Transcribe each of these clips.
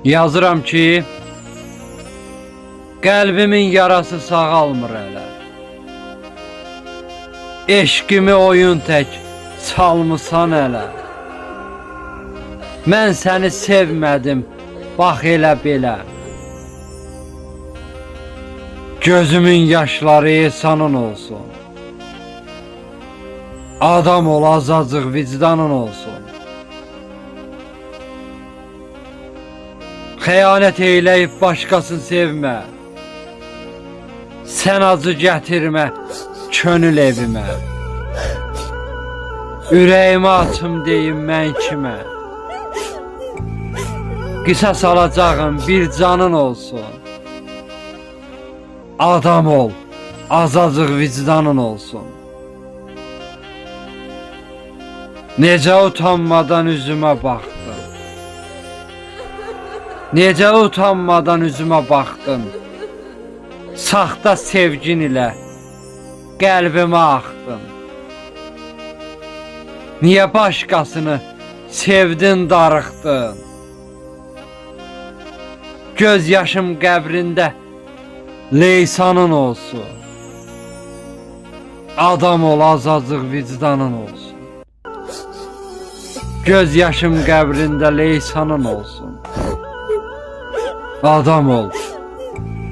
Yazıram ki, qəlbimin yarası sağalmır hələ. Eşqimi oyun tək çalmısan hələ. Mən səni sevmədim, bax elə belə. Gözümün yaşları ehsanın olsun. Adam ol, azacıq vicdanın olsun. Xəyanət eyləyib başqasını sevmə. Sən acı gətirmə könül evimə. Ürəyimə açım deyim mən kimə. Qisas alacağım bir canın olsun. Adam ol, azacıq vicdanın olsun. Necə utanmadan üzümə baxdın. Necə utanmadan üzümə baxdın. Saxta sevgin ilə qəlbimə axdın. Niyə başqasını sevdin, darıxdın? Göz yaşım qəbrində leysanın olsun. Adam ol, azacıq vicdanın olsun. Göz yaşım qəbrində leysanın olsun. Adam ol,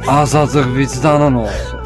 azacıq vicdanın olsun.